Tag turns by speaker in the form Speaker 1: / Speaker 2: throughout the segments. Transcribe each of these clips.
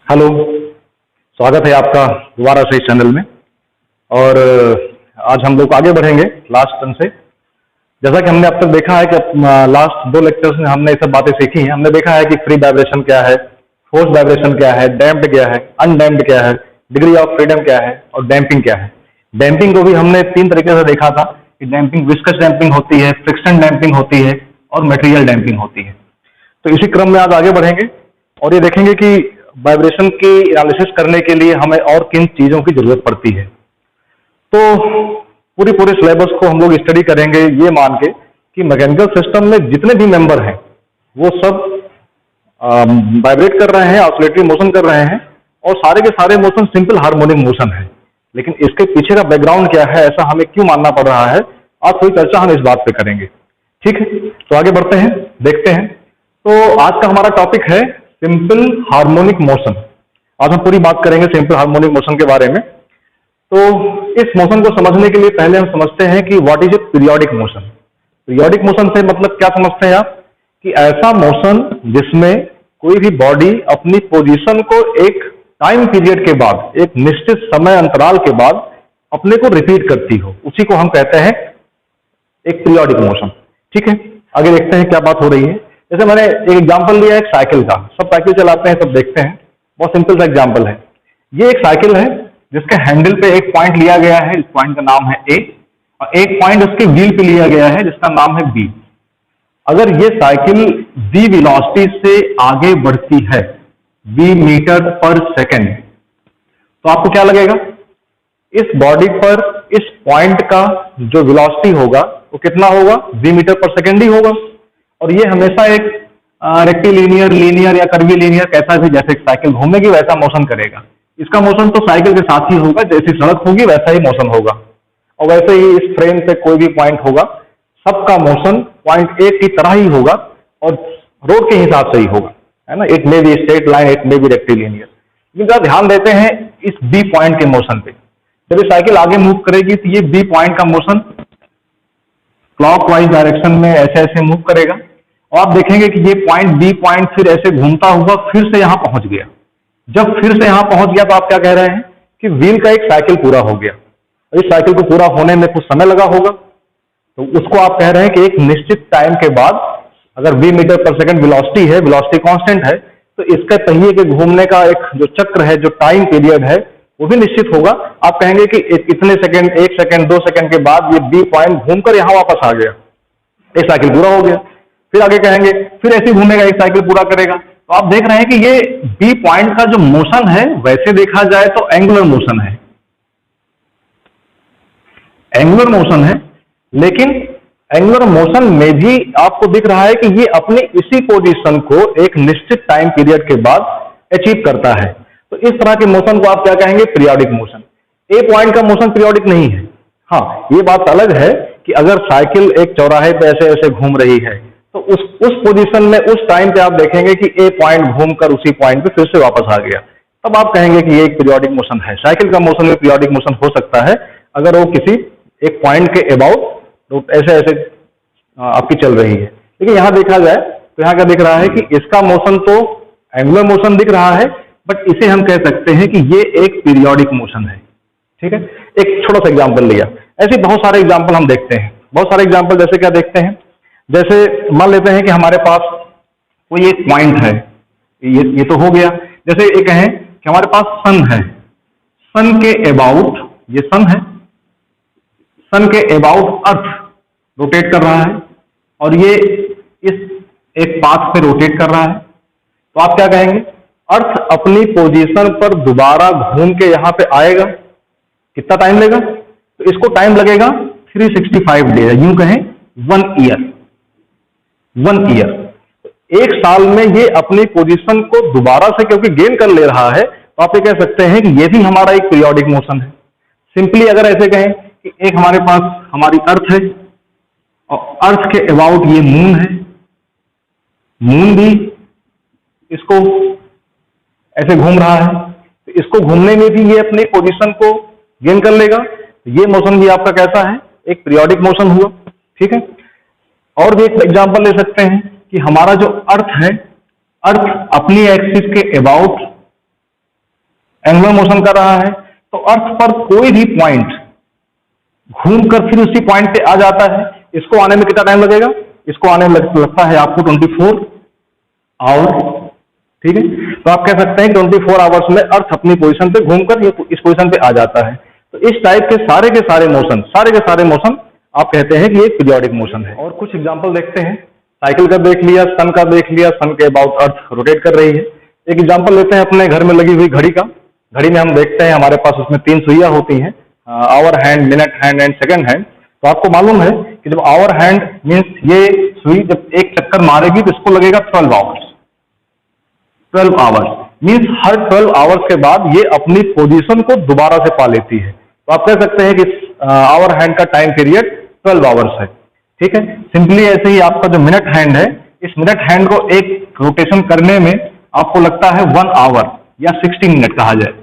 Speaker 1: Hello. स्वागत है आपका दोबारा से इस चैनल में। और आज हम लोग आगे बढ़ेंगे लास्ट टर्न से। जैसा कि हमने अब तक देखा है कि लास्ट दो लेक्चर्स में हमने ये सब बातें सीखी हैं। हमने देखा है कि फ्री वाइब्रेशन क्या है, फोर्स वाइब्रेशन क्या है, डैम्प्ड क्या है, अनडैम्प्ड क्या है, डिग्री ऑफ फ्रीडम क्या है और डैम्पिंग क्या है। डैम्पिंग को भी हमने तीन तरीके से देखा था कि डैम्पिंग विस्कस डैम्पिंग होती है, फ्रिक्शन डैम्पिंग होती है और मटेरियल डैम्पिंग होती है। तो इसी क्रम में आज आगे बढ़ेंगे और ये देखेंगे कि वाइब्रेशन की एनालिसिस करने के लिए हमें और किन चीजों की जरूरत पड़ती है। तो पूरे सिलेबस को हम लोग स्टडी करेंगे ये मान के कि मैकेनिकल सिस्टम में जितने भी मेंबर हैं वो सब वाइब्रेट कर रहे हैं, ऑसिलेटरी मोशन कर रहे हैं और सारे के सारे मोशन सिंपल हार्मोनिक मोशन है। लेकिन इसके पीछे का बैकग्राउंड क्या है, ऐसा हमें क्यों मानना पड़ रहा है, आज थोड़ी चर्चा हम इस बात पे करेंगे। ठीक है, तो आगे बढ़ते हैं, देखते हैं। तो आज का हमारा टॉपिक है सिंपल हार्मोनिक मोशन। आज हम पूरी बात करेंगे सिंपल हार्मोनिक मोशन के बारे में। तो इस मोशन को समझने के लिए पहले हम समझते हैं कि what is a periodic motion. Periodic motion से मतलब क्या समझते हैं आप, कि ऐसा मोशन जिसमें कोई भी बॉडी अपनी पोजीशन को एक टाइम पीरियड के बाद, एक निश्चित समय अंतराल के बाद अपने को रिपीट करती हो, उसी को हम कहते हैं एक पीरियोडिक मोशन। ठीक है, आगे देखते हैं क्या बात हो रही है। जैसे मैंने एक एग्जांपल लिया एक साइकिल का, सब साइकिल चलाते हैं, सब देखते हैं। बहुत सिंपल सा एग्जांपल है। ये एक साइकिल है जिसके हैंडल पे एक पॉइंट लिया गया है, इस पॉइंट का नाम है ए, और एक पॉइंट उसके व्हील पे लिया गया है जिसका नाम है बी। अगर ये साइकिल बी वेलोसिटी से आगे बढ़ती है, बी मीटर पर सेकेंड, तो आपको क्या लगेगा, इस बॉडी पर इस पॉइंट का जो वेलोसिटी होगा वो कितना होगा, बी मीटर पर सेकेंड ही होगा। और ये हमेशा एक रेक्टिलिनियर, लीनियर या कर्वीलिनियर, कैसा भी, जैसे साइकिल घूमेगी वैसा मोशन करेगा। इसका मोशन तो साइकिल के साथ ही होगा, जैसी सड़क होगी वैसा ही मोशन होगा। और वैसे ही इस फ्रेम पे कोई भी पॉइंट होगा, सबका मोशन पॉइंट ए की तरह ही होगा और रोड के हिसाब से ही होगा, है ना। It may be straight line, it may be rectilinear. लेकिन जरा ध्यान देते हैं इस बी पॉइंट के मोशन पे। जब ये साइकिल आगे मूव करेगी तो ये बी पॉइंट का मोशन क्लॉकवाइज डायरेक्शन में ऐसे ऐसे मूव करेगा और आप देखेंगे कि ये पॉइंट बी पॉइंट फिर ऐसे घूमता हुआ फिर से यहां पहुंच गया। जब फिर से यहां पहुंच गया तो आप क्या कह रहे हैं कि व्हील का एक साइकिल पूरा हो गया। इस साइकिल को पूरा होने में कुछ समय लगा होगा, तो उसको आप कह रहे हैं कि एक निश्चित टाइम के बाद, अगर v मीटर पर सेकंड वेलोसिटी है, वेलोसिटी कांस्टेंट है, तो इसके पहिए के घूमने का एक जो चक्र है, जो टाइम पीरियड है, वो भी निश्चित होगा। आप कहेंगे कि इतने सेकंड, 1 सेकंड, 2 सेकंड के बाद ये बी पॉइंट घूमकर यहां वापस आ गया, एक साइकिल पूरा हो गया। फिर आगे कहेंगे फिर ऐसे घूमेगा, एक साइकिल पूरा करेगा। तो आप देख रहे हैं कि ये बी पॉइंट का जो मोशन है, वैसे देखा जाए तो एंगुलर मोशन है, एंगुलर मोशन है। लेकिन एंगुलर मोशन में भी आपको दिख रहा है कि ये अपनी इसी पोजीशन को एक निश्चित टाइम पीरियड के बाद अचीव करता है। तो इस तरह के मोशन को आप क्या कहेंगे, पीरियोडिक मोशन। ए पॉइंट का मोशन पीरियोडिक नहीं है। हाँ, ये बात अलग है कि अगर साइकिल एक चौराहे पे ऐसे ऐसे घूम रही है तो उस पोजीशन में, उस टाइम पे आप देखेंगे कि ए पॉइंट घूमकर उसी पॉइंट पे फिर से वापस आ गया, तब आप कहेंगे कि ये एक पीरियोडिक मोशन है। साइकिल का मोशन में पीरियोडिक मोशन हो सकता है अगर वो किसी एक पॉइंट के अबाउट ऐसे ऐसे आपकी चल रही है। लेकिन यहां देखा जाए तो यहां क्या दिख रहा है कि इसका मोशन तो एंगुलर मोशन दिख रहा है, बट इसे हम कह सकते हैं कि ये एक पीरियोडिक मोशन है। ठीक है, एक छोटा सा एग्जांपल लिया, ऐसे बहुत सारे एग्जांपल हम देखते हैं। बहुत सारे एग्जांपल जैसे क्या देखते हैं, जैसे मान लेते हैं कि हमारे पास कोई एक पॉइंट है, ये तो हो गया। जैसे ये कहें कि हमारे पास सन है, सन के अबाउट, ये सन है, सन के अबाउट अर्थ रोटेट कर रहा है और ये इस एक पाथ पे रोटेट कर रहा है। तो आप क्या कहेंगे, अर्थ अपनी पोजीशन पर दोबारा घूम के यहां पे आएगा, कितना टाइम लेगा, तो इसको टाइम लगेगा 365 डेज, यूं कहें 1 ईयर। 1 ईयर, एक साल में ये अपनी पोजीशन को दोबारा से क्योंकि गेन कर ले रहा है, तो आप ये कह सकते हैं कि ये भी हमारा एक पीरियोडिक मोशन है। सिंपली अगर ऐसे कहें कि एक हमारे पास हमारी अर्थ है और अर्थ के अबाउट ये मून है, मून भी इसको ऐसे घूम रहा है, तो इसको घूमने में भी ये अपनी पोजीशन को गेन कर लेगा। ये मोशन भी आपका कैसा है, एक पीरियोडिक मोशन हुआ। ठीक है, और भी एक एग्जांपल ले सकते हैं कि हमारा जो अर्थ है, अर्थ अपनी एक्सिस के अबाउट एंगुलर मोशन कर रहा है, तो अर्थ पर कोई भी पॉइंट घूमकर फिर उसी पॉइंट पे आ जाता है। इसको आने में कितना टाइम लगेगा? इसको आने में लगता है आपको 24 आवर। ठीक है, तो आप कह सकते हैं 24 आवर्स में अर्थ अपनी पोजीशन पे घूमकर इस पोजीशन पे आ जाता है। तो इस टाइप के सारे के सारे मोशन आप कहते हैं कि ये पीरियोडिक मोशन है। और कुछ एग्जांपल देखते हैं। साइकिल का देख लिया, सन का देख लिया, सन के अबाउट अर्थ रोटेट कर रही है। एक एग्जांपल लेते हैं अपने घर में लगी हुई घड़ी का। घड़ी में हम देखते हैं हमारे पास उसमें 3 सुइयां होती हैं, hour hand, minute hand and second hand. तो आपको मालूम है कि जब आवर हैंड मीन्स ये सुई जब एक चक्कर मारेगी तो इसको लगेगा 12 आवर्स। 12 आवर्स मीन्स हर 12 आवर्स के बाद ये अपनी पोजीशन को दोबारा से पा लेती है। तो आप कह सकते हैं कि आवर हैंड का टाइम पीरियड 12 आवर्स है। ठीक है, सिंपली ऐसे ही आपका जो मिनट हैंड है, इस मिनट हैंड को एक रोटेशन करने में आपको लगता है 1 आवर या 60 मिनट कहा जाए,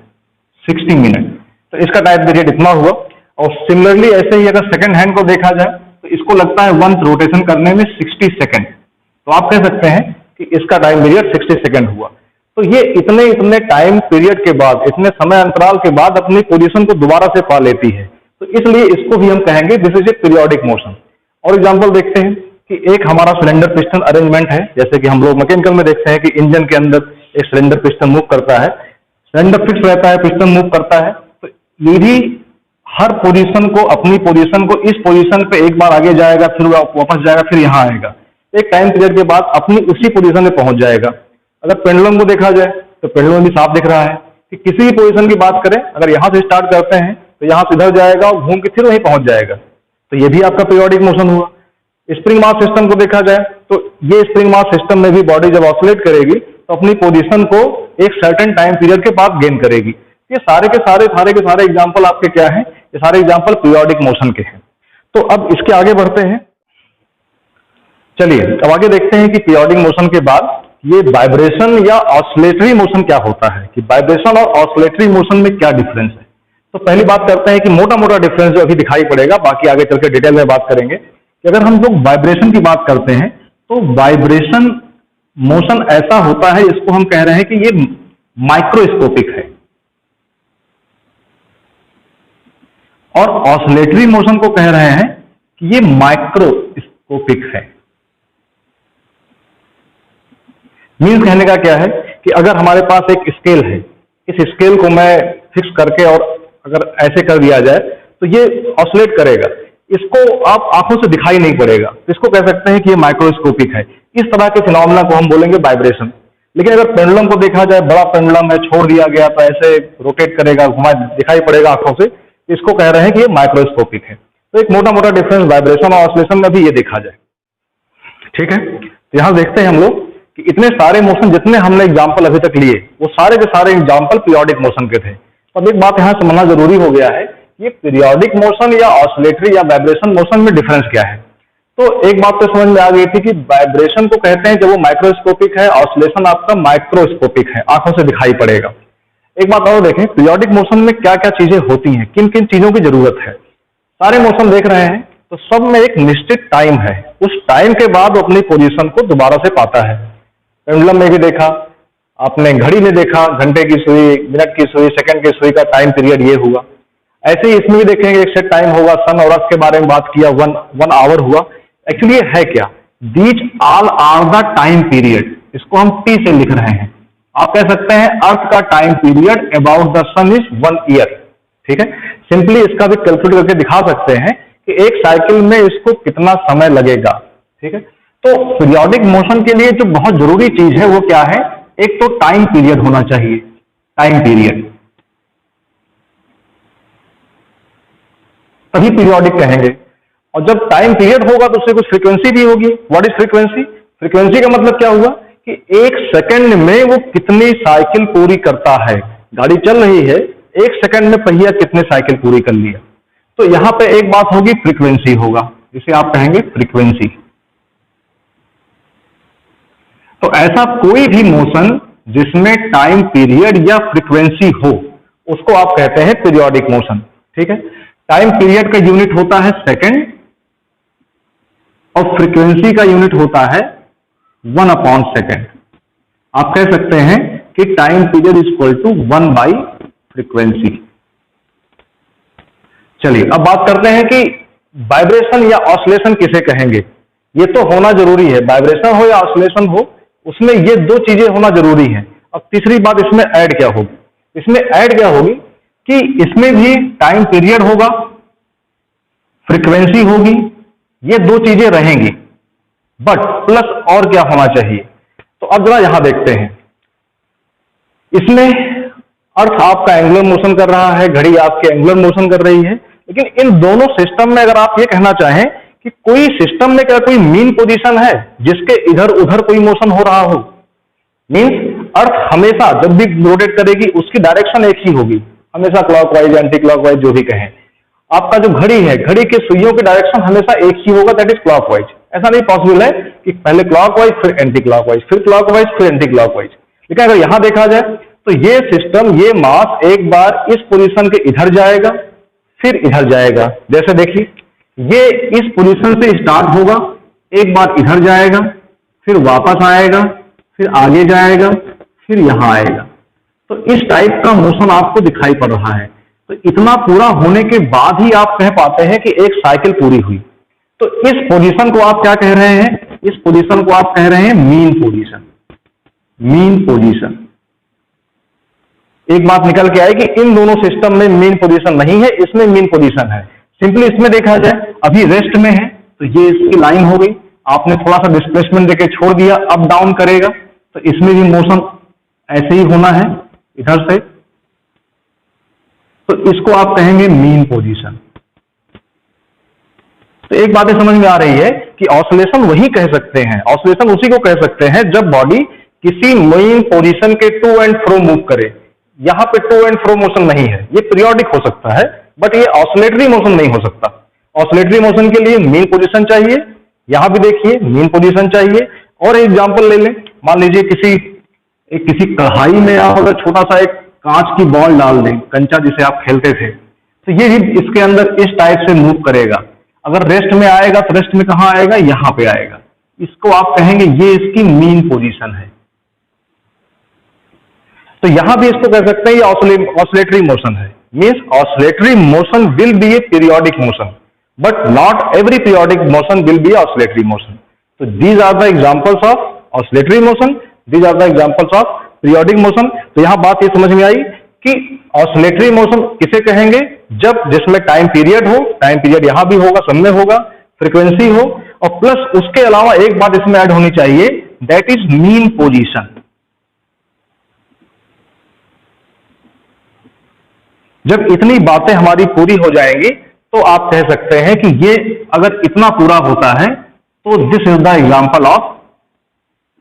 Speaker 1: 60 मिनट। तो इसका टाइम पीरियड इतना हुआ। और सिमिलरली ऐसे ही अगर सेकंड हैंड को देखा जाए तो इसको लगता है 1 रोटेशन करने में 60 सेकंड। तो आप कह सकते हैं कि इसका टाइम पीरियड 60 सेकंड हुआ। तो ये इतने टाइम पीरियड के बाद, इतने समय अंतराल के बाद अपनी पोजीशन को दोबारा से पा लेती है। तो इसलिए इसको भी हम कहेंगे this is a periodic motion. और एग्जांपल देखते हैं कि एक हमारा सिलेंडर पिस्टन अरेंजमेंट है, जैसे कि हम लोग मैकेनिकल में देखते हैं कि इंजन के अंदर एक सिलेंडर पिस्टन मूव करता है, सिलेंडर फिक्स रहता है, पिस्टन मूव करता है। तो ये भी हर पोजीशन को, अपनी पोजीशन को इस पोजीशन पे एक बार आगे जाएगा, फिर वापस जाएगा, फिर यहाँ आएगा। एक टाइम पीरियड के बाद अपनी उसी पोजीशन में पहुंच जाएगा। अगर पेंडुलम को देखा जाए तो पेंडुलम भी साफ दिख रहा है कि किसी भी पोजीशन की बात करें, अगर यहाँ से स्टार्ट करते हैं तो यहाँ से इधर जाएगा और घूम के फिर वहीं पहुंच जाएगा। तो ये भी आपका पीरियोडिक मोशन हुआ। स्प्रिंग मास सिस्टम को देखा जाए तो ये स्प्रिंग मास सिस्टम में भी बॉडी जब ऑसिलेट करेगी तो अपनी पोजीशन को एक सर्टेन टाइम पीरियड के बाद गेन करेगी। ये सारे के सारे एग्जाम्पल आपके क्या हैं? ये सारे एग्जाम्पल पीरियोडिक मोशन के हैं। तो अब इसके आगे बढ़ते हैं। चलिए अब आगे देखते हैं कि पीरियोडिक मोशन के बाद ये वाइब्रेशन या ऑसिलेटरी मोशन क्या होता है, कि वाइब्रेशन और ऑसिलेटरी मोशन में क्या डिफरेंस है। तो पहली बात करते हैं कि मोटा डिफरेंस जो अभी दिखाई पड़ेगा, बाकी आगे चल के डिटेल में बात करेंगे। कि अगर हम लोग वाइब्रेशन की बात करते हैं तो वाइब्रेशन मोशन ऐसा होता है, इसको हम कह रहे हैं कि ये माइक्रोस्कोपिक है। और ऑसिलेटरी मोशन को कह रहे हैं कि ये माइक्रोस्कोपिक है। मीन्स कहने का क्या है कि अगर हमारे पास एक स्केल है, इस स्केल को मैं फिक्स करके और अगर ऐसे कर दिया जाए तो ये ऑसिलेट करेगा, इसको आप आंखों से दिखाई नहीं पड़ेगा। इसको कह सकते हैं कि ये माइक्रोस्कोपिक है। इस तरह के फिनोमेना को हम बोलेंगे वाइब्रेशन। लेकिन अगर पेंडुलम को देखा जाए, बड़ा पेंडुलम है, छोड़ दिया गया तो ऐसे रोटेट करेगा, घुमा दिखाई पड़ेगा आंखों से, इसको कह रहे हैं कि ये माइक्रोस्कोपिक है। तो एक मोटा डिफरेंस वाइब्रेशन और ऑसिलेशन में भी ये देखा जाए। ठीक है, तो यहां देखते हैं हम लोग कि इतने सारे मोशन जितने हमने एग्जाम्पल अभी तक लिए वो सारे के सारे एग्जाम्पल पीरियोडिक मोशन के थे। अब एक बात यहां समझना जरूरी हो गया है, ये पीरियोडिक मोशन या ऑसिलेटरी या वाइब्रेशन मोशन में डिफरेंस क्या है। तो एक बात तो समझ में आ गई थी कि वाइब्रेशन को कहते हैं जब वो माइक्रोस्कोपिक है, ऑसिलेशन आपका माइक्रोस्कोपिक है, आंखों से दिखाई पड़ेगा। एक बात और देखें, पीरियोडिक मोशन में क्या क्या चीजें होती हैं, किन किन चीजों की जरूरत है। सारे मोशन देख रहे हैं तो सब में एक निश्चित टाइम है, उस टाइम के बाद वो अपनी पोजीशन को दोबारा से पाता है। पेंडुलम में भी देखा आपने, घड़ी में देखा, घंटे की सुई, मिनट की सुई, सेकंड की सुई का टाइम पीरियड ये हुआ। ऐसे ही इसमें भी देखेंगे एक सेट टाइम होगा। सन और अर्थ के बारे में बात किया, वन आवर हुआ। एक्चुअली ये है क्या, these all are the time period, इसको हम टी से लिख रहे हैं। आप कह सकते हैं अर्थ का time period about the sun is 1 year. ठीक है, सिंपली इसका भी कैलकुलेट करके दिखा सकते हैं कि एक साइकिल में इसको कितना समय लगेगा। ठीक है, तो पीरियोडिक मोशन के लिए जो बहुत जरूरी चीज है वो क्या है, एक तो टाइम पीरियड होना चाहिए, टाइम पीरियड, तभी पीरियोडिक कहेंगे। और जब टाइम पीरियड होगा तो उससे कुछ फ्रीक्वेंसी भी होगी। What is frequency? फ्रीक्वेंसी का मतलब क्या हुआ कि एक सेकंड में वो कितनी साइकिल पूरी करता है। गाड़ी चल रही है, एक सेकंड में पहिया कितने साइकिल पूरी कर लिया। तो यहां पे एक बात होगी, फ्रीक्वेंसी होगा, जिसे आप कहेंगे फ्रीक्वेंसी। तो ऐसा कोई भी मोशन जिसमें टाइम पीरियड या फ्रीक्वेंसी हो उसको आप कहते हैं पीरियोडिक मोशन। ठीक है, टाइम पीरियड का यूनिट होता है सेकंड और फ्रीक्वेंसी का यूनिट होता है 1/सेकंड। आप कह सकते हैं कि time period is equal to 1/सेकंड। फ्रीक्वेंसी। चलिए अब बात करते हैं कि वाइब्रेशन या ऑसिलेशन किसे कहेंगे। ये तो होना जरूरी है, वाइब्रेशन हो या ऑसिलेशन हो, उसमें ये दो चीजें होना जरूरी है। अब तीसरी बात इसमें ऐड क्या होगी, इसमें ऐड क्या होगी कि इसमें भी टाइम पीरियड होगा, फ्रीक्वेंसी होगी, ये दो चीजें रहेंगी, बट प्लस और क्या होना चाहिए। तो अब जरा यहां देखते हैं, इसमें अर्थ आपका एंगुलर मोशन कर रहा है, घड़ी आपके एंगुलर मोशन कर रही है, लेकिन इन दोनों सिस्टम में अगर आप ये कहना चाहें कि कोई सिस्टम में क्या कोई मीन पोजीशन है जिसके इधर उधर कोई मोशन हो रहा हो, मीन्स अर्थ हमेशा जब भी रोटेट करेगी उसकी डायरेक्शन एक ही होगी, हमेशा क्लॉकवाइज एंटी क्लॉकवाइज जो भी कहें। आपका जो घड़ी है, घड़ी के सुइयों की डायरेक्शन हमेशा एक ही होगा, दैट इज क्लॉकवाइज। ऐसा नहीं पॉसिबल है कि पहले क्लॉकवाइज फिर एंटी क्लॉकवाइज, फिर क्लॉकवाइज फिर एंटी क्लॉकवाइज। लेकिन अगर यहां देखा जाए तो ये सिस्टम, ये मास एक बार इस पोजीशन के इधर जाएगा फिर इधर जाएगा। जैसे देखिए, ये इस पोजीशन से स्टार्ट होगा, एक बार इधर जाएगा, फिर वापस आएगा, फिर आगे जाएगा, फिर यहां आएगा। तो इस टाइप का मोशन आपको दिखाई पड़ रहा है। तो इतना पूरा होने के बाद ही आप कह पाते हैं कि एक साइकिल पूरी हुई। तो इस पोजीशन को आप क्या कह रहे हैं, इस पोजीशन को आप कह रहे हैं मीन पोजीशन। मीन पोजीशन, एक बात निकल के आई कि इन दोनों सिस्टम में मीन पोजीशन नहीं है, इसमें मीन पोजीशन है। सिंपली इसमें देखा जाए, अभी रेस्ट में है तो ये इसकी लाइन हो गई, आपने थोड़ा सा डिस्प्लेसमेंट देके छोड़ दिया, अप डाउन करेगा, तो इसमें भी मोशन ऐसे ही होना है इधर से, तो इसको आप कहेंगे मीन पोजीशन। तो एक बात समझ में आ रही है कि ऑसिलेशन वही कह सकते हैं, ऑसिलेशन उसी को कह सकते हैं जब बॉडी किसी मीन पोजीशन के टू एंड फ्रो मूव करे। यहां पे टू एंड फ्रो मोशन नहीं है, ये पीरियोडिक हो सकता है, बट ये ऑसिलेटरी मोशन नहीं हो सकता। ऑसिलेटरी मोशन के लिए मीन पोजीशन चाहिए, यहां भी देखिए मीन पोजीशन चाहिए। और एग्जांपल ले लें, मान लीजिए किसी कढ़ाई में आप अगर छोटा सा एक कांच की बॉल डाल दें, कंचा जिसे आप खेलते थे, तो ये भी इसके अंदर इस टाइप से मूव करेगा। अगर रेस्ट में आएगा तो रेस्ट में कहां आएगा, यहां पे आएगा। इसको आप कहेंगे ये इसकी मीन पोजीशन है। तो यहां भी इसको कह सकते हैं ये ऑसिलेटरी मोशन है। Means oscillatory motion will be a periodic motion, but not every periodic motion will be oscillatory motion. तो these are the examples of oscillatory motion, these are the examples of periodic motion. तो यहां बात ये समझ में आई कि oscillatory motion किसे कहेंगे, जब जिसमें टाइम पीरियड हो, टाइम पीरियड यहां भी होगा, सब में होगा, फ्रीक्वेंसी हो, और प्लस उसके अलावा एक बात इसमें ऐड होनी चाहिए, दैट इज मीन पोजीशन। जब इतनी बातें हमारी पूरी हो जाएंगी तो आप कह सकते हैं कि ये अगर इतना पूरा होता है तो this is the example of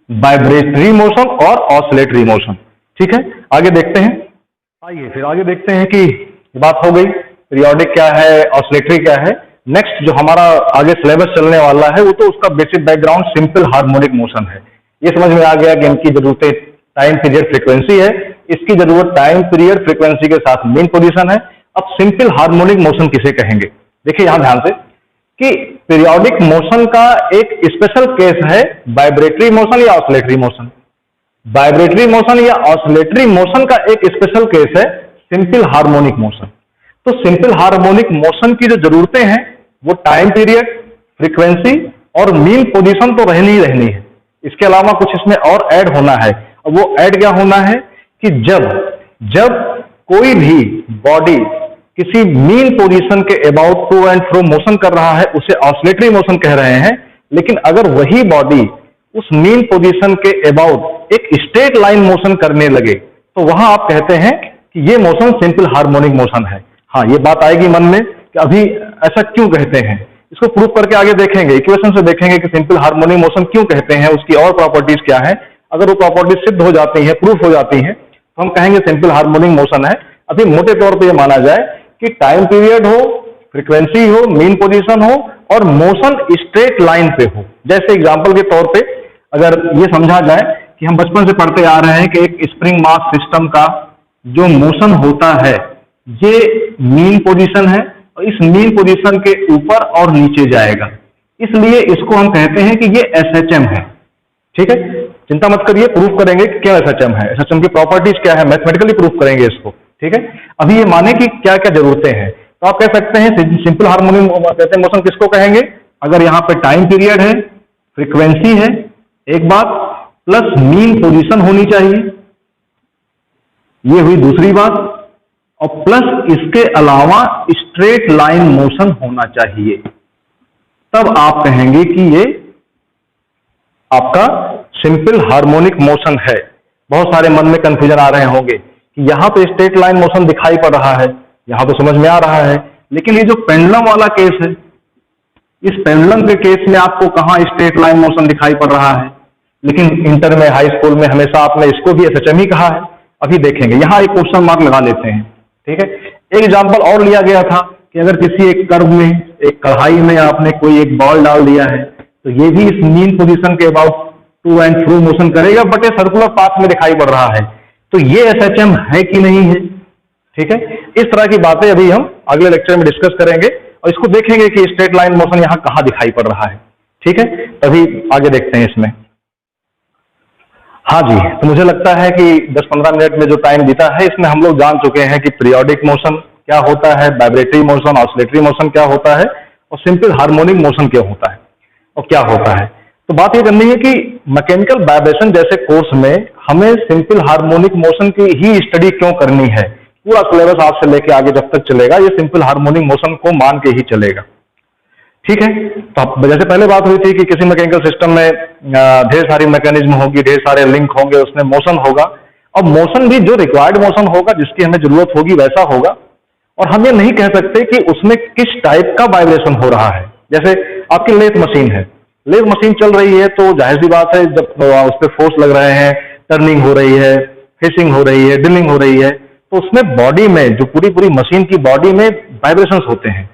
Speaker 1: vibratory motion और ऑसिलेटरी मोशन। ठीक है, आगे देखते हैं। आइए फिर आगे देखते हैं कि बात हो गई पीरियोडिक क्या है, ऑसिलेटरी क्या है। नेक्स्ट जो हमारा आगे सिलेबस चलने वाला है वो तो उसका basic background simple harmonic motion है। ये समझ में आ गया कि इनकी जरूरतें टाइम पीरियड फ्रीक्वेंसी है, इसकी जरूरत टाइम पीरियड फ्रीक्वेंसी के साथ मीन पोजीशन है। अब सिंपल हार्मोनिक मोशन किसे कहेंगे, देखिए यहां ध्यान से कि पीरियोडिक मोशन का एक स्पेशल केस है वाइब्रेटरी मोशन या ऑसिलेटरी मोशन। वाइब्रेटरी मोशन या ऑसिलेटरी मोशन का एक स्पेशल केस है सिंपल हार्मोनिक मोशन। तो सिंपल हार्मोनिक मोशन की जो जरूरतें हैं वो टाइम पीरियड, फ्रीक्वेंसी और मीन पोजीशन तो रहनी ही रहनी है। इसके अलावा कुछ इसमें और ऐड होना है। अब वो ऐड क्या होना है कि जब कोई भी बॉडी किसी मीन पोजीशन के about to and fro motion कर रहा है उसे ऑसिलेटरी मोशन कह रहे हैं। लेकिन अगर वही बॉडी उस मीन पोजीशन के अबाउट एक स्ट्रेट लाइन मोशन करने लगे तो वहां आप कहते हैं कि ये मोशन सिंपल हार्मोनिक मोशन है। हाँ, ये बात आएगी मन में कि अभी ऐसा क्यों कहते हैं, इसको प्रूव करके आगे देखेंगे, इक्वेशन से देखेंगे कि सिंपल हार्मोनिक मोशन क्यों कहते हैं, उसकी और प्रॉपर्टीज क्या है। अगर वो प्रॉपर्टीज सिद्ध हो जाती है, प्रूफ हो जाती है, तो हम कहेंगे सिंपल हार्मोनिक मोशन है। अभी मोटे तौर पे ये माना जाए कि टाइम पीरियड हो, फ्रीक्वेंसी हो, मीन पोजीशन हो और मोशन स्ट्रेट लाइन पे हो। जैसे एग्जांपल के तौर पे अगर ये समझा जाए कि हम बचपन से पढ़ते आ रहे हैं कि एक स्प्रिंग मास सिस्टम का जो मोशन होता है ये मीन पोजीशन है और इस मीन पोजीशन के ऊपर और नीचे जाएगा, इसलिए इसको हम कहते हैं कि ये एसएचएम है। ठीक है, चिंता मत करिए, प्रूफ करेंगे कि क्या एसएचएम है, एसएचएम की प्रॉपर्टीज क्या है, मैथमेटिकली प्रूफ करेंगे इसको। ठीक है। अभी ये माने कि क्या क्या जरूरतें हैं, तो आप कह सकते हैं सिंपल हार्मोनिक मोशन किसको कहेंगे, अगर यहाँ पे टाइम पीरियड है, फ्रीक्वेंसी है एक बात, प्लस मीन पोजीशन होनी चाहिए, ये हुई दूसरी बात, और प्लस इसके अलावा स्ट्रेट लाइन मोशन होना चाहिए, तब आप कहेंगे कि ये आपका सिंपल हार्मोनिक मोशन है। बहुत सारे मन में कंफ्यूजन आ रहे होंगे कि यहां तो स्ट्रेट लाइन मोशन दिखाई पड़ रहा है, यहां तो समझ में आ रहा है, लेकिन ये जो पेंडुलम वाला केस है, इस पेंडुलम के केस में आपको कहां स्ट्रेट लाइन मोशन दिखाई पड़ रहा है, लेकिन इंटर में, हाई स्कूल में हमेशा आपने इसको भी एसएचएम ही कहा है। अभी देखेंगे, यहां एक क्वेश्चन मार्क लगा लेते हैं, ठीक है। एक एग्जांपल और लिया गया था कि अगर किसी एक कर्व में, एक कढ़ाई में आपने कोई एक बॉल डाल दिया है, तो ये भी इस मीन पोजीशन के about to and fro motion करेगा, बट ये सर्कुलर पाथ में दिखाई पड़ रहा है, तो ये एसएचएम है कि नहीं है, ठीक है। इस तरह की बातें अभी हम अगले लेक्चर में डिस्कस करेंगे और इसको देखेंगे कि स्ट्रेट लाइन मोशन यहां कहां दिखाई पड़ रहा है, ठीक है। तभी आगे देखते हैं इसमें। हाँ जी, तो मुझे लगता है कि 10-15 मिनट में जो टाइम बीता है इसमें हम लोग जान चुके हैं कि पीरियोडिक मोशन क्या होता है, वाइब्रेटरी मोशन, ऑसिलेटरी मोशन क्या होता है, और सिंपल हार्मोनिक मोशन क्या होता है और क्या होता है। तो बात ये करनी है कि मैकेनिकल वाइब्रेशन जैसे कोर्स में हमें सिंपल हार्मोनिक मोशन की ही स्टडी क्यों करनी है। पूरा सिलेबस आज से लेके आगे जब तक चलेगा ये सिंपल हार्मोनिक मोशन को मान के ही चलेगा, ठीक है। तो जैसे पहले बात हुई थी कि किसी मैकेनिकल सिस्टम में ढेर सारी मैकेनिज्म होगी, ढेर सारे लिंक होंगे, उसमें मोशन होगा, और मोशन भी जो रिक्वायर्ड मोशन होगा, जिसकी हमें जरूरत होगी वैसा होगा, और हम ये नहीं कह सकते कि उसमें किस टाइप का वाइब्रेशन हो रहा है। जैसे आपकी लेथ मशीन है, लेथ मशीन चल रही है, तो जाहिर सी बात है जब उस पर फोर्स लग रहे हैं, टर्निंग हो रही है, फिशिंग हो रही है, ड्रिलिंग हो रही है, तो उसमें बॉडी में, जो पूरी मशीन की बॉडी में वाइब्रेशंस होते हैं।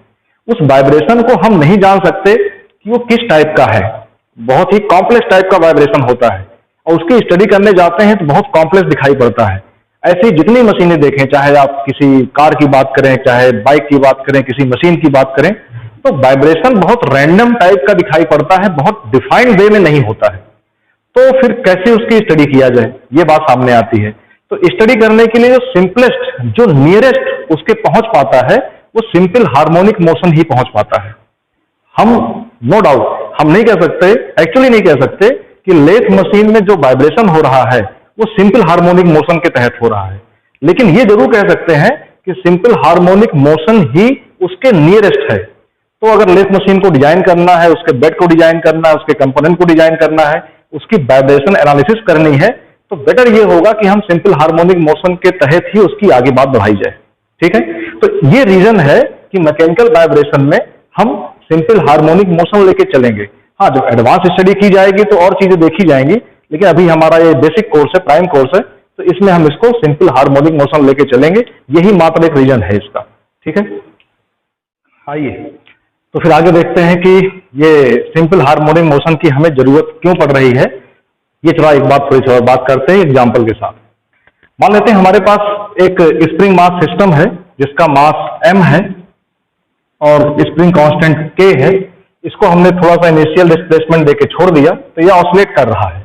Speaker 1: उस वाइब्रेशन को हम नहीं जान सकते कि वो किस टाइप का है, बहुत ही कॉम्प्लेक्स टाइप का वाइब्रेशन होता है, और उसकी स्टडी करने जाते हैं तो बहुत कॉम्प्लेक्स दिखाई पड़ता है। ऐसी जितनी मशीनें देखें, चाहे आप किसी कार की बात करें, चाहे बाइक की बात करें, किसी मशीन की बात करें, तो वाइब्रेशन बहुत रैंडम टाइप का दिखाई पड़ता है, बहुत डिफाइंड वे में नहीं होता है। तो फिर कैसे उसकी स्टडी किया जाए, ये बात सामने आती है। तो स्टडी करने के लिए जो सिंपलेस्ट, जो नियरेस्ट उसके पहुंच पाता है, वो सिंपल हार्मोनिक मोशन ही पहुंच पाता है। हम नो डाउट हम नहीं कह सकते, एक्चुअली नहीं कह सकते कि लेथ मशीन में जो वाइब्रेशन हो रहा है वो सिंपल हार्मोनिक मोशन के तहत हो रहा है, लेकिन ये जरूर कह सकते हैं कि सिंपल हार्मोनिक मोशन ही उसके नियरेस्ट है। तो अगर लेथ मशीन को डिजाइन करना है, उसके बेड को डिजाइन करना है, उसके कंपोनेंट को डिजाइन करना है, उसकी वाइब्रेशन एनालिसिस करनी है, तो बेटर ये होगा कि हम सिंपल हार्मोनिक मोशन के तहत ही उसकी आगे बात बढ़ाई जाए, ठीक है। तो ये रीजन है कि मैकेनिकल वाइब्रेशन में हम सिंपल हार्मोनिक मोशन लेके चलेंगे। हाँ, जब एडवांस स्टडी की जाएगी तो और चीजें देखी जाएंगी, लेकिन अभी हमारा ये बेसिक कोर्स है, प्राइम कोर्स है, तो इसमें हम इसको सिंपल हार्मोनिक मोशन लेके चलेंगे, यही मात्र एक रीजन है इसका, ठीक है। आइए तो फिर आगे देखते हैं कि ये सिंपल हार्मोनिक मोशन की हमें जरूरत क्यों पड़ रही है। ये थोड़ा एक बात थोड़ी सी और बात करते हैं एग्जाम्पल के साथ। मान लेते हैं हमारे पास एक स्प्रिंग मास सिस्टम है जिसका मास m है और स्प्रिंग कांस्टेंट k है। इसको हमने थोड़ा सा इनिशियल डिस्प्लेसमेंट देके छोड़ दिया तो ये ऑसिलेट कर रहा है,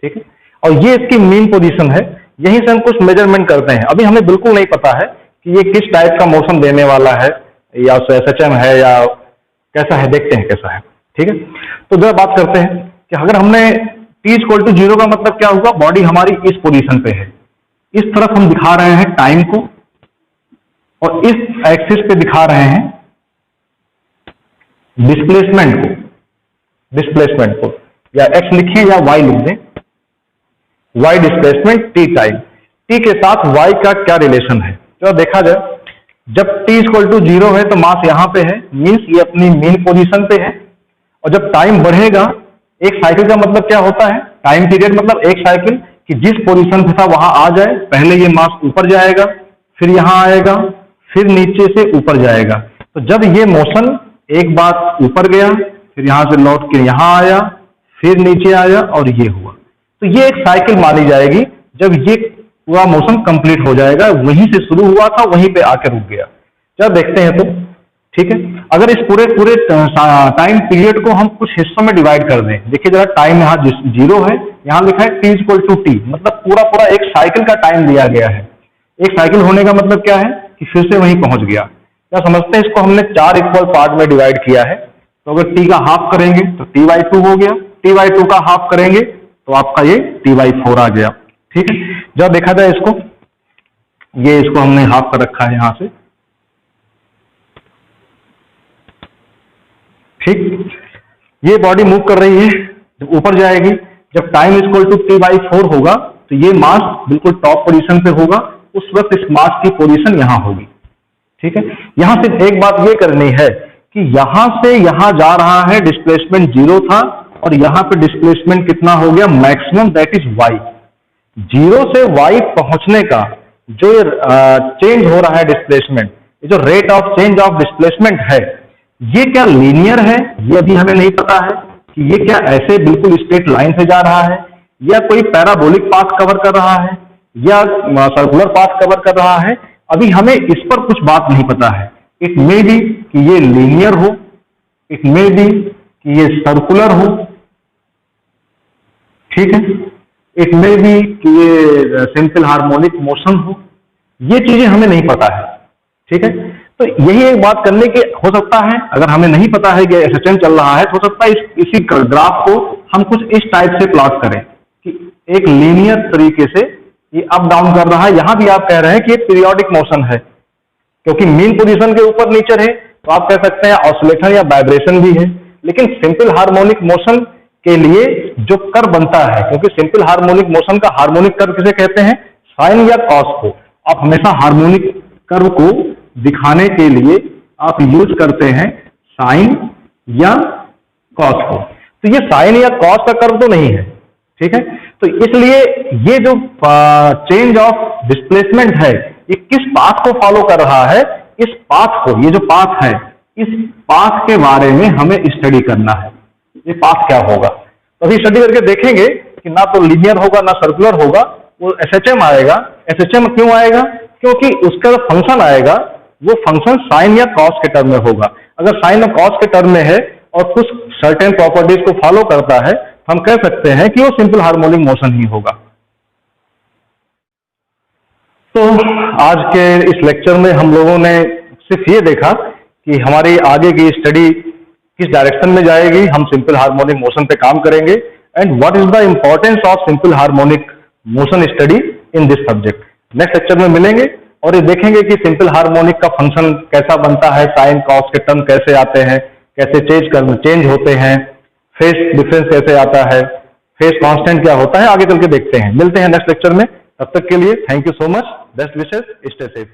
Speaker 1: ठीक है। और ये इसकी मीन पोजीशन है, यहीं से हम कुछ मेजरमेंट करते हैं। अभी हमें बिल्कुल नहीं पता है कि ये किस टाइप का मोशन देने वाला है, या एसएचएम है या कैसा है, देखते हैं कैसा है, ठीक है। तो जरा बात करते हैं कि अगर हमने t=0 का मतलब क्या हुआ, बॉडी हमारी इस पोजीशन पे है, इस तरफ हम दिखा रहे हैं टाइम को और इस एक्सिस पे दिखा रहे हैं डिस्प्लेसमेंट को, या x लिखिए या y लिख दें, y displacement, t time. t के साथ y का क्या रिलेशन है, तो देखा जाए। जब t=0 है तो मास यहां पे है, मींस ये अपनी मीन पोजीशन पे है, और जब टाइम बढ़ेगा, एक साइकिल का मतलब क्या होता है, टाइम पीरियड मतलब एक साइकिल, कि जिस पोजीशन पे था वहां आ जाए, पहले ये मास ऊपर जाएगा, फिर यहां आएगा, फिर नीचे से ऊपर जाएगा। तो जब ये मोशन एक बार ऊपर गया, फिर यहां से लौट के यहां आया, फिर नीचे आया और ये हुआ, तो ये एक साइकिल मानी जाएगी। जब ये पूरा मोशन कंप्लीट हो जाएगा, वहीं से शुरू हुआ था वहीं पे आकर रुक गया। जब देखते हैं तो ठीक है, अगर इस पूरे टाइम पीरियड को हम कुछ हिस्सों में डिवाइड कर दें, देखिए जरा, टाइम यहाँ 0 है, यहाँ लिखा है t=t, मतलब पूरा एक साइकिल का टाइम दिया गया है। एक साइकिल होने का मतलब क्या है कि फिर से वहीं पहुंच गया। क्या समझते हैं इसको? हमने 4 इक्वल पार्ट में डिवाइड किया है, तो अगर t का हाफ करेंगे तो t/2 हो गया, t/2 का हाफ करेंगे तो आपका ये t/4 आ गया। ठीक है, जब देखा जाए इसको, ये इसको हमने हाफ कर रखा है यहां से। ठीक, ये बॉडी मूव कर रही है, जब ऊपर जाएगी, जब टाइम इक्वल टू t/4 होगा तो ये मास बिल्कुल टॉप पोजीशन पे होगा, उस वक्त इस मास की पोजीशन यहां होगी। ठीक है, यहां सिर्फ एक बात ये करनी है कि यहां से यहां जा रहा है, डिस्प्लेसमेंट 0 था और यहां पे डिस्प्लेसमेंट कितना हो गया? Maximum, that is y। 0 से y पहुंचने का जो चेंज हो रहा है डिस्प्लेसमेंट, जो rate of change of displacement है, ये क्या लीनियर है? ये अभी हमें नहीं पता है कि ये क्या ऐसे बिल्कुल स्ट्रेट लाइन से जा रहा है, या कोई पैराबोलिक पाथ कवर कर रहा है, या सर्कुलर पाथ कवर कर रहा है। अभी हमें इस पर कुछ बात नहीं पता है। इट मे बी कि ये लीनियर हो, इट मे बी कि ये सर्कुलर हो, ठीक है, इट मे बी कि ये सिंपल हार्मोनिक मोशन हो, ये चीजें हमें नहीं पता है। ठीक है, तो यही एक बात करने की हो सकता है, अगर हमें नहीं पता है कि एसएचएम चल रहा है तो हो सकता है इसी ग्राफ को हम कुछ इस टाइप से प्लॉट करें कि एक लीनियर तरीके से ये अप डाउन कर रहा है। यहां भी आप कह रहे हैं कि एक पीरियोडिक मोशन है, क्योंकि मीन पोजीशन के ऊपर नीचे है, तो आप कह सकते हैं ऑसिलेशन या वाइब्रेशन भी है। लेकिन सिंपल हार्मोनिक मोशन के लिए जो कर्व बनता है, क्योंकि सिंपल हार्मोनिक मोशन का हार्मोनिक कर्व किसे कहते हैं? साइन या कॉस को। आप हमेशा हार्मोनिक कर्व को दिखाने के लिए आप यूज करते हैं साइन या कॉस को। तो ये साइन या कॉस का कर्व तो नहीं है। ठीक है, तो इसलिए ये जो चेंज ऑफ डिस्प्लेसमेंट है, ये किस पाथ को फॉलो कर रहा है? इस पाथ को, ये जो पाथ है, इस पाथ के बारे में हमें स्टडी करना है। ये पाथ क्या होगा, तो अभी स्टडी करके देखेंगे कि ना तो लीनियर होगा ना सर्कुलर होगा, वो एसएचएम आएगा। एसएचएम क्यों आएगा? क्योंकि उसका जो फंक्शन आएगा वो फंक्शन साइन या कॉस के टर्म में होगा। अगर साइन और कॉस के टर्म में है और कुछ सर्टेन प्रॉपर्टीज को फॉलो करता है, हम कह सकते हैं कि वो सिंपल हार्मोनिक मोशन ही होगा। तो आज के इस लेक्चर में हम लोगों ने सिर्फ ये देखा कि हमारी आगे की स्टडी किस डायरेक्शन में जाएगी। हम सिंपल हार्मोनिक मोशन पे काम करेंगे and what is the importance of simple harmonic motion study in this subject. Next lecture में मिलेंगे और ये देखेंगे कि सिंपल हार्मोनिक का फंक्शन कैसा बनता है, साइन कॉस के टर्म कैसे आते हैं, कैसे चेंज होते हैं, फेस डिफरेंस कैसे आता है, फेस कांस्टेंट क्या होता है, आगे चल के देखते हैं। मिलते हैं नेक्स्ट लेक्चर में, तब तक के लिए thank you so much, best wishes, stay safe.